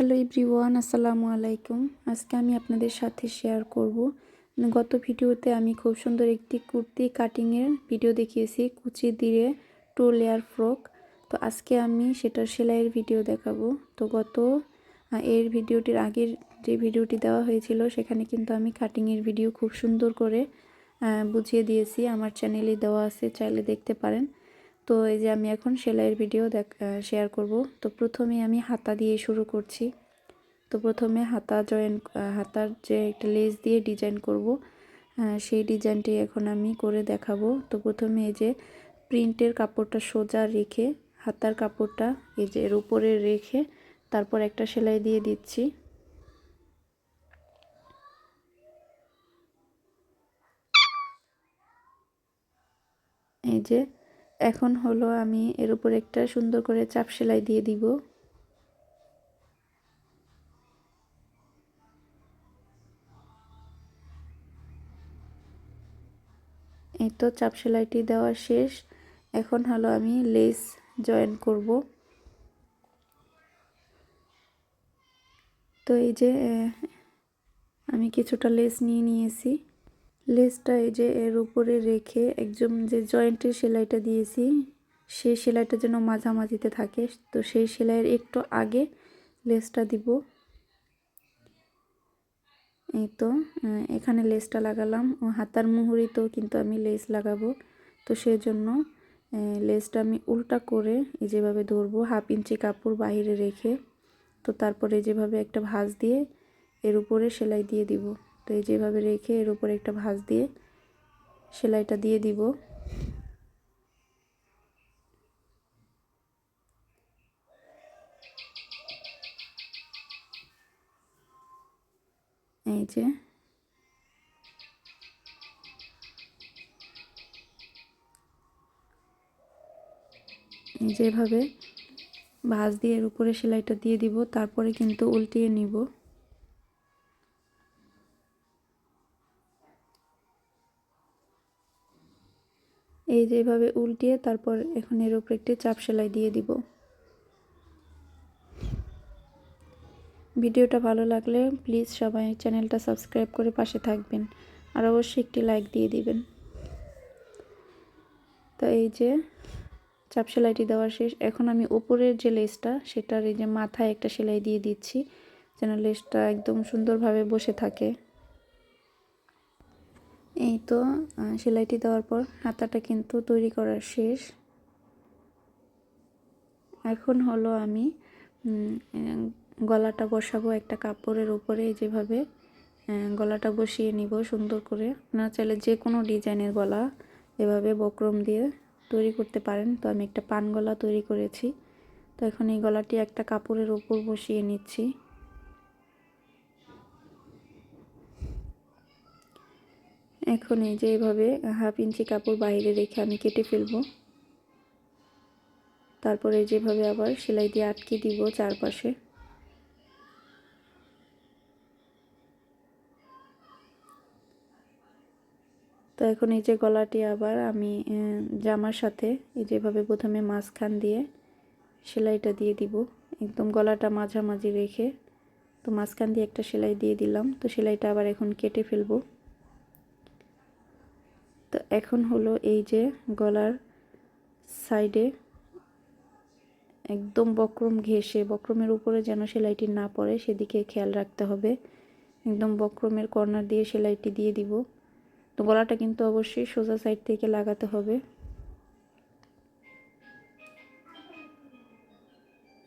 Hello everyone, আসসালামু আলাইকুম। আজকে আমি আপনাদের সাথে শেয়ার করব, গত ভিডিওতে আমি খুব সুন্দর একটি কুর্তি কাটিংয়ের ভিডিও দেখিয়েছি, কুচি দিয়ে 2 লেয়ার ফ্রক। তো আজকে আমি সেটার সেলাইয়ের ভিডিও দেখাবো। তো এর ভিডিওটির আগের যে ভিডিওটি দেওয়া হয়েছিল সেখানে কিন্তু আমি কাটিংয়ের ভিডিও খুব সুন্দর করে বুঝিয়ে দিয়েছি। আমার চ্যানেলে দেওয়া আছে, চাইলে দেখতে পারেন। তো এই যে আমি এখন সেলাইয়ের ভিডিও শেয়ার করব। তো প্রথমে আমি হাতা দিয়ে শুরু করছি। তো প্রথমে হাতার যে একটা লেস দিয়ে ডিজাইন করব, সেই ডিজাইনটি এখন আমি করে দেখাবো। তো প্রথমে এই যে প্রিন্টের কাপড়টা সোজা রেখে হাতার কাপড়টা এই যে এর উপরে রেখে তারপর একটা সেলাই দিয়ে দিচ্ছি। এই যে এখন হলো আমি এর উপর একটা সুন্দর করে চাপ সেলাই দিয়ে দিব। এই তো চাপ সেলাইটি দেওয়া শেষ। এখন হলো আমি লেস জয়েন করব। তো এই যে আমি কিছুটা লেস নিয়ে নিয়েছি। লেসটা এই যে এর উপরে রেখে একদম যে জয়েন্টের সেলাইটা দিয়েছি সেই সেলাইটা যেন মাঝামাঝিতে থাকে, তো সেই সেলাইয়ের একটু আগে লেসটা দিব। এই তো এখানে লেসটা লাগালাম, ও হাতার মুহুরিতেও কিন্তু আমি লেস লাগাবো। তো সেই জন্য লেসটা আমি উল্টা করে এই যেভাবে ধরবো, 1/2 ইঞ্চি কাপড় বাইরে রেখে। তো তারপরে যেভাবে একটা ভাঁজ দিয়ে এর উপরে সেলাই দিয়ে দিব। তো এই যেভাবে রেখে এর উপরে একটা ভাঁজ দিয়ে সেলাইটা দিয়ে দিব। এই যে যেভাবে ভাঁজ দিয়ে এর উপরে সেলাইটা দিয়ে দিব, তারপরে কিন্তু উল্টিয়ে নিব। এই যেভাবে উল্টিয়ে তারপর এখন এর উপরে একটি চাপ সেলাই দিয়ে দিব। ভিডিওটা ভালো লাগলে প্লিজ সবাই চ্যানেলটা সাবস্ক্রাইব করে পাশে থাকবেন, আর অবশ্যই একটি লাইক দিয়ে দিবেন। তো এই যে চাপ সেলাইটি দেওয়া শেষ। এখন আমি উপরের যে লেসটা সেটার এই যে মাথায় একটা সেলাই দিয়ে দিচ্ছি, যেন লেসটা একদম সুন্দরভাবে বসে থাকে। এই তো সেলাইটি দেওয়ার পর হাতাটা কিন্তু তৈরি করা শেষ। এখন হলো আমি গলাটা বসাবো একটা কাপড়ের উপরে। যেভাবে গলাটা বসিয়ে নিব সুন্দর করে। আপনারা চাইলে যে কোনো ডিজাইনের গলা এভাবে বক্রম দিয়ে তৈরি করতে পারেন। তো আমি একটা পান গলা তৈরি করেছি। তো এখন এই গলাটি একটা কাপড়ের উপর বসিয়ে নিচ্ছি। এখন এই যে এইভাবে 1/2 ইঞ্চি কাপড় বাইরে রেখে আমি কেটে ফেলবো। তারপরে যেভাবে আবার সেলাই দিয়ে আটকে দিব চারপাশে। তো এখন এই যে গলাটি আবার আমি জামার সাথে এই যেভাবে প্রথমে মাঝখান দিয়ে সেলাইটা দিয়ে দিব, একদম গলাটা মাঝামাঝি রেখে। তো মাঝখান দিয়ে একটা সেলাই দিয়ে দিলাম। তো সেলাইটা আবার এখন কেটে ফেলবো। তো এখন হলো এই যে গলার সাইডে একদম বক্রম ঘেঁষে, বক্রমের উপরে যেন সেলাইটি না পড়ে সেদিকে খেয়াল রাখতে হবে। একদম বক্রমের কর্নার দিয়ে সেলাইটি দিয়ে দিব। তো গলাটা কিন্তু অবশ্যই সোজা সাইড থেকে লাগাতে হবে।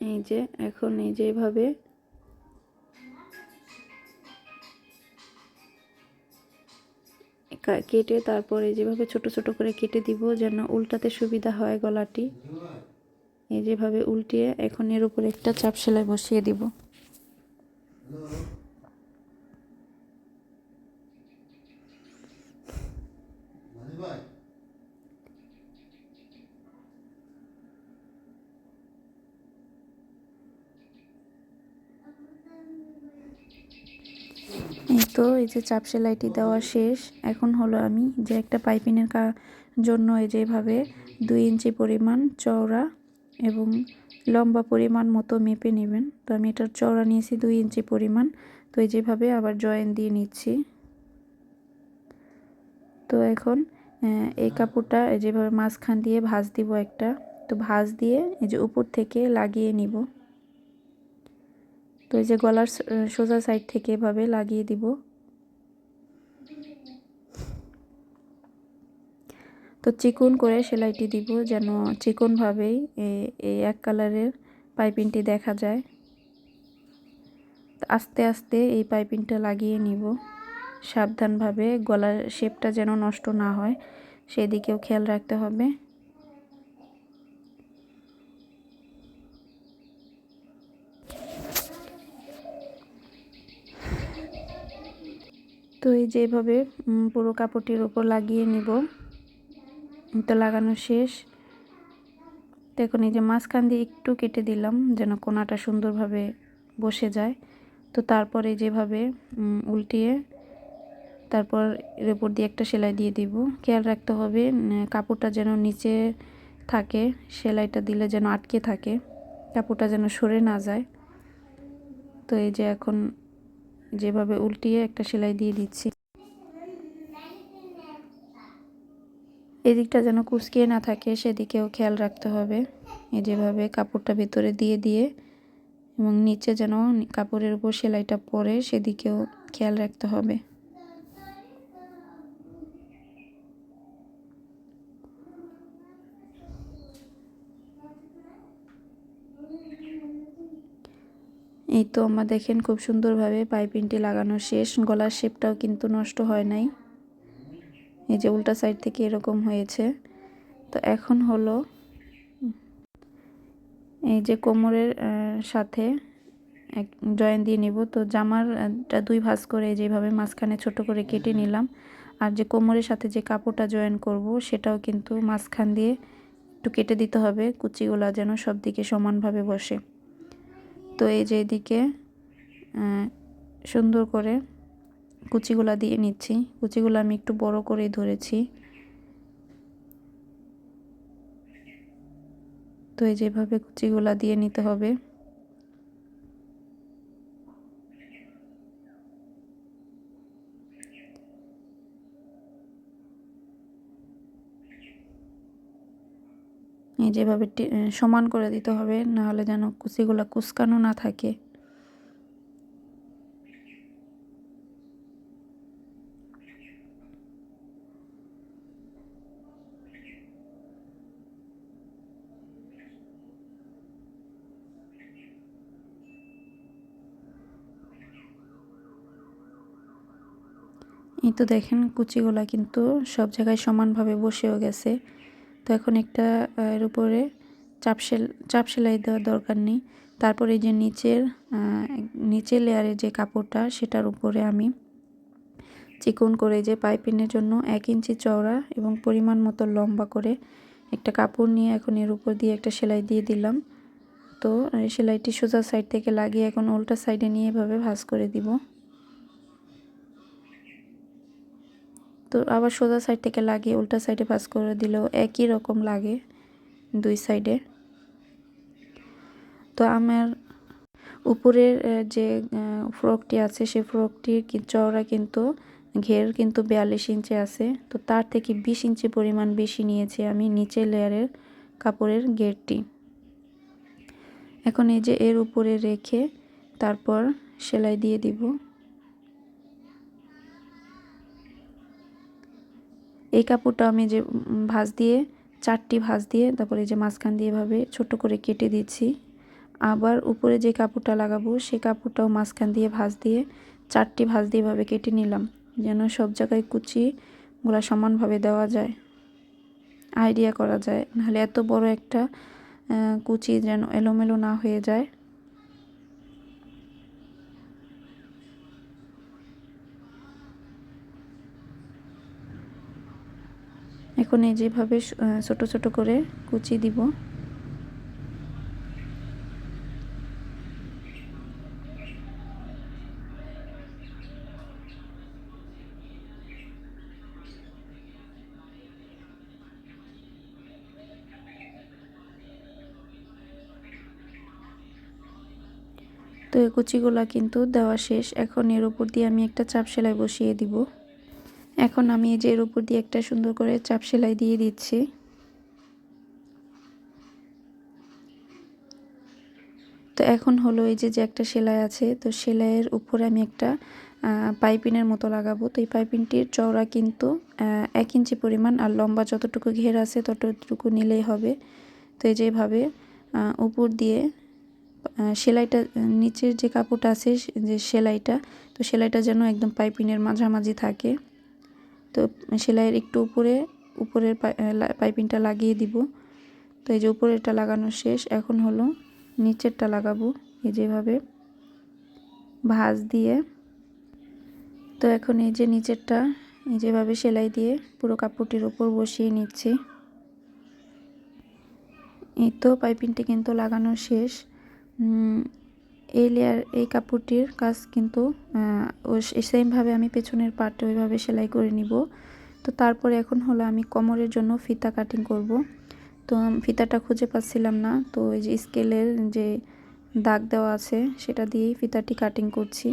এই যে এখন এই যে এভাবে কেটে তারপরে যেভাবে ছোট ছোট করে কেটে দিব যেন উল্টাতে সুবিধা হয় গলাটি। এই যেভাবে উল্টিয়ে এখন এর উপরে একটা চাপ সেলাই বসিয়ে দিব। এই তো এই যে চাপ সেলাইটি দেওয়া শেষ। এখন হলো আমি যে একটা পাইপিংয়ের জন্য এই যেভাবে 2 ইঞ্চি পরিমাণ চওড়া এবং লম্বা পরিমাণ মতো মেপে নেবেন। তো আমি এটার চওড়া নিয়েছি 2 ইঞ্চি পরিমাণ। তো এই যেভাবে আবার জয়েন দিয়ে নিচ্ছি। তো এখন এই কাপড়টা যেভাবে মাঝখান দিয়ে ভাঁজ দিব একটা। তো ভাঁজ দিয়ে এই যে উপর থেকে লাগিয়ে নিব। তো এই যে গলার সোজা সাইড থেকে এভাবে লাগিয়ে দিব। তো চিকন করে সেলাইটি দিব যেন চিকনভাবেই এই এক কালারের পাইপিংটি দেখা যায়। আস্তে আস্তে এই পাইপিংটা লাগিয়ে নিব সাবধানভাবে, গলার শেপটা যেন নষ্ট না হয় সেদিকেও খেয়াল রাখতে হবে। তো এই যেভাবে পুরো কাপড়টির উপর লাগিয়ে নিব। তো লাগানো শেষ। তো এখন এই যে মাঝখান দিয়ে একটু কেটে দিলাম যেন কোনাটা সুন্দরভাবে বসে যায়। তো তারপরে যেভাবে উল্টিয়ে তারপর এর উপর দিয়ে একটা সেলাই দিয়ে দিব। খেয়াল রাখতে হবে কাপড়টা যেন নিচে থাকে, সেলাইটা দিলে যেন আটকে থাকে, কাপড়টা যেন সরে না যায়। তো এই যে এখন যেভাবে উল্টিয়ে একটা সেলাই দিয়ে দিচ্ছি। এদিকটা যেন কুঁচকিয়ে না থাকে সেদিকেও খেয়াল রাখতে হবে। এই যেভাবে কাপড়টা ভেতরে দিয়ে দিয়ে এবং নিচে যেন কাপড়ের উপর সেলাইটা পড়ে সেদিকেও খেয়াল রাখতে হবে। এই তো আমার দেখেন খুব সুন্দরভাবে পাইপিংটি লাগানো শেষ। গলার শেপটাও কিন্তু নষ্ট হয় নাই। এই যে উল্টা সাইড থেকে এরকম হয়েছে। তো এখন হলো এই যে কোমরের সাথে এক জয়েন দিয়ে নিব। তো জামারটা 2 ভাঁজ করে যেভাবে মাঝখানে ছোট করে কেটে নিলাম। আর যে কোমরের সাথে যে কাপড়টা জয়েন করব সেটাও কিন্তু মাঝখান দিয়ে একটু কেটে দিতে হবে, কুচিগুলা যেন সব দিকে সমানভাবে বসে। তো এই যে এদিকে সুন্দর করে কুচিগুলা দিয়ে নিচ্ছি। কুচিগুলো আমি একটু বড় করেই ধরেছি। তো এই যেভাবে কুচিগুলা দিয়ে নিতে হবে। এই যেভাবে সমান করে দিতে হবে, না হলে যেন কুচিগুলা কুচকানো না থাকে। এই তো দেখেন কুচিগুলা কিন্তু সব জায়গায় সমানভাবে বসেও গেছে। তো এখন একটা এর উপরে চাপ সেলাই দেওয়ার দরকার নেই। তারপরে এই যে নিচের লেয়ারের যে কাপড়টা সেটার উপরে আমি চিকন করে যে পাইপিংয়ের জন্য 1 ইঞ্চি চওড়া এবং পরিমাণ মতো লম্বা করে একটা কাপড় নিয়ে এখন এর উপর দিয়ে একটা সেলাই দিয়ে দিলাম। তো এই সেলাইটি সোজা সাইড থেকে লাগিয়ে এখন উল্টা সাইডে নিয়ে এভাবে ভাঁজ করে দিব। তো আবার সোজা সাইড থেকে লাগিয়ে উল্টা সাইডে ভাঁজ করে দিলেও একই রকম লাগে 2 সাইডে। তো আমার উপরের যে ফ্রকটি আছে সেই ফ্রকটির চওড়া কিন্তু ঘের কিন্তু 42 ইঞ্চি আছে। তো তার থেকে 20 ইঞ্চি পরিমাণ বেশি নিয়েছি আমি নিচের লেয়ারের কাপড়ের ঘেরটি। এখন এই যে এর উপরে রেখে তারপর সেলাই দিয়ে দিব। এই কাপড়টা আমি যে ভাঁজ দিয়ে 4টি ভাঁজ দিয়ে তারপরে এই যে মাঝখান দিয়ে এভাবে ছোট করে কেটে দিচ্ছি। আবার উপরে যে কাপড়টা লাগাবো সেই কাপড়টাও মাঝখান দিয়ে ভাঁজ দিয়ে 4টি ভাঁজ দিয়ে এভাবে কেটে নিলাম যেন সব জায়গায় কুচিগুলা সমানভাবে দেওয়া যায়, আইডিয়া করা যায়। নাহলে এত বড় একটা কুচি যেন এলোমেলো না হয়ে যায়। এখন এই যেভাবে ছোট ছোট করে কুচি দিব। তো এই কুচিগুলা কিন্তু দেওয়া শেষ। এখন এর উপর দিয়ে আমি একটা চাপ সেলাই বসিয়ে দিব। এখন আমি এই যে এর উপর দিয়ে একটা সুন্দর করে চাপ সেলাই দিয়ে দিচ্ছি। তো এখন হলো এই যে একটা সেলাই আছে, তো সেলাইয়ের উপরে আমি একটা পাইপিনের মতো লাগাবো। তো এই পাইপিনটির চওড়া কিন্তু 1 ইঞ্চি পরিমাণ, আর লম্বা যতটুকু ঘের আছে ততটুকু নিলেই হবে। তো এই যেভাবে উপর দিয়ে সেলাইটা, নিচের যে কাপড়টা আছে যে সেলাইটা, তো সেলাইটা যেন একদম পাইপিনের মাঝামাঝি থাকে। তো সেলাইয়ের একটু উপরের পাইপিংটা লাগিয়ে দিব। তো এই যে উপরেরটা লাগানো শেষ, এখন হলো নিচেরটা লাগাবো এই যেভাবে ভাঁজ দিয়ে। তো এখন এই যে নিচেরটা এই যেভাবে সেলাই দিয়ে পুরো কাপড়টির উপর বসিয়ে নিচ্ছি। এই তো পাইপিংটি কিন্তু লাগানো শেষ। এই কাপড়টির কাজ কিন্তু সেমভাবে আমি পেছনের পার্টটা ওইভাবে সেলাই করে নিব। তো তারপরে এখন হলো আমি কোমরের জন্য ফিতা কাটিং করব। তো ফিতাটা খুঁজে পাচ্ছিলাম না, তো এই যে স্কেলের যে দাগ দেওয়া আছে সেটা দিয়েই ফিতাটি কাটিং করছি।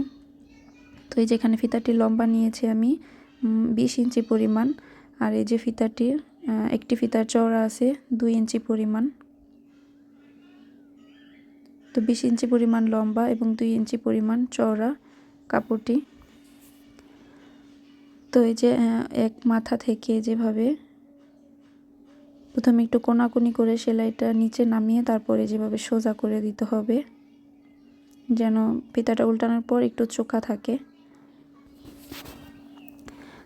তো এই যেখানে ফিতাটি লম্বা নিয়েছি আমি 20 ইঞ্চি পরিমাণ, আর এই যে ফিতাটির একটি ফিতার চওড়া আছে 2 ইঞ্চি পরিমাণ। তো 20 ইঞ্চি পরিমাণ লম্বা এবং 2 ইঞ্চি পরিমাণ চওড়া কাপড়টি। তো এই যে এক মাথা থেকে যেভাবে প্রথমে একটু কোনাকুনি করে সেলাইটা নিচে নামিয়ে তারপরে যেভাবে সোজা করে দিতে হবে, যেন ফিতাটা উল্টানোর পর একটু চোখা থাকে।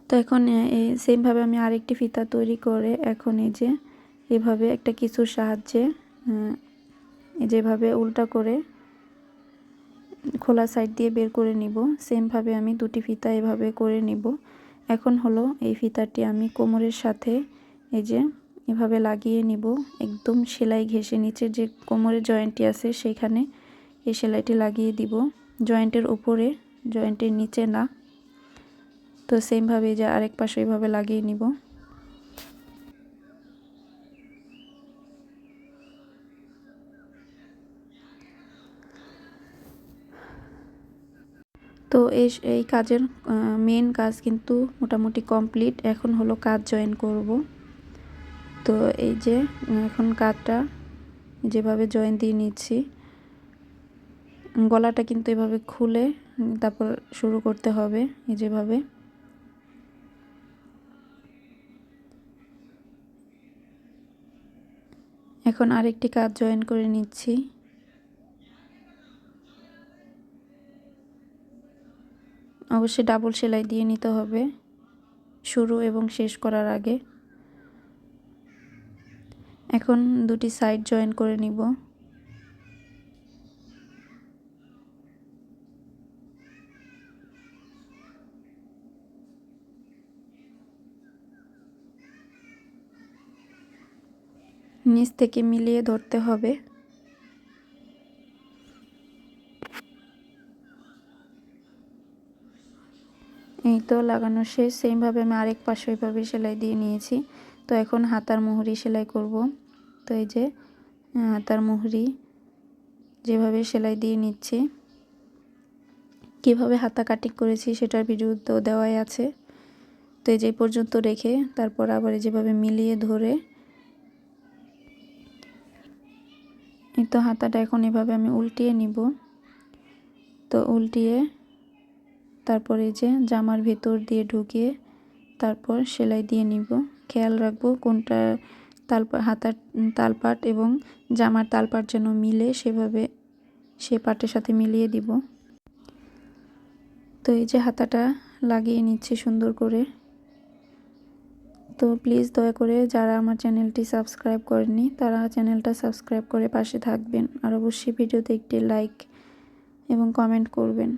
তো এখন এই সেমভাবে আমি আরেকটি ফিতা তৈরি করে এখন এই যে এভাবে একটা কিছুর সাহায্যে যেভাবে উল্টা করে খোলা সাইড দিয়ে বের করে নিব। সেমভাবে আমি দুটি ফিতা এভাবে করে নিব। এখন হলো এই ফিতাটি আমি কোমরের সাথে এই যে এভাবে লাগিয়ে নিব, একদম সেলাই ঘেঁষে নিচের যে কোমরের জয়েন্টটি আছে সেখানে এই সেলাইটি লাগিয়ে দিব, জয়েন্টের উপরে, জয়েন্টের নিচে না। তো সেমভাবে যে আরেক পাশে এইভাবে লাগিয়ে নিব। তো এই কাজের মেন কাজ কিন্তু মোটামুটি কমপ্লিট। এখন হলো কাজ জয়েন করব। তো এই যে এখন কাজটা যেভাবে জয়েন দিয়ে নিচ্ছি, গলাটা কিন্তু এভাবে খুলে তারপর শুরু করতে হবে এই যেভাবে। এখন আরেকটি কাজ জয়েন করে নিচ্ছি। অবশ্যই ডাবল সেলাই দিয়ে নিতে হবে শুরু এবং শেষ করার আগে। এখন দুটি সাইড জয়েন করে নিব। নিচ থেকে মিলিয়ে ধরতে হবে। এই তো লাগানো শেষ। সেমভাবে আমি আরেক পাশে ওইভাবে সেলাই দিয়ে নিয়েছি। তো এখন হাতার মুহুরি সেলাই করব। তো এই যে হাতার মুহুরি যেভাবে সেলাই দিয়ে নিচ্ছি, কিভাবে হাতা কাটিং করেছি সেটার ভিডিও তো দেওয়াই আছে। তো এই যে পর্যন্ত রেখে তারপর আবার যেভাবে মিলিয়ে ধরে এই তো হাতাটা এখন এভাবে আমি উল্টিয়ে নিব। তো উল্টিয়ে তারপর এই যে জামার ভেতর দিয়ে ঢুকিয়ে তারপর সেলাই দিয়ে নিব। খেয়াল রাখবো কোনটা হাতার তালপাট এবং জামার তালপাট যেন মিলে, সেভাবে সে পাটের সাথে মিলিয়ে দিব। তো এই যে হাতাটা লাগিয়ে নিচ্ছি সুন্দর করে। তো প্লিজ দয়া করে যারা আমার চ্যানেলটি সাবস্ক্রাইব করেননি তারা চ্যানেলটা সাবস্ক্রাইব করে পাশে থাকবেন, আর অবশ্যই ভিডিওতে একটি লাইক এবং কমেন্ট করবেন।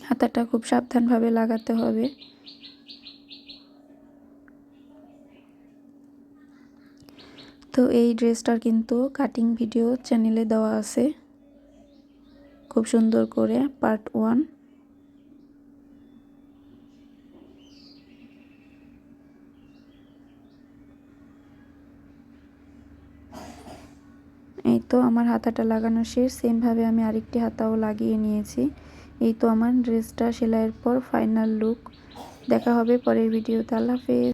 হাতাটা খুব সাবধানভাবে লাগাতে হবে। তো এই ড্রেসটার কিন্তু কাটিং ভিডিও চ্যানেলে দেওয়া আছে খুব সুন্দর করে, পার্ট 1। এই তো আমার হাতাটা লাগানো শেষ। সেমভাবে আমি আরেকটি হাতাও লাগিয়ে নিয়েছি। এই তো আমার ড্রেসটা সেলাইয়ের পর ফাইনাল লুক। দেখা হবে পরের ভিডিওতে। আল্লাহ হাফেজ।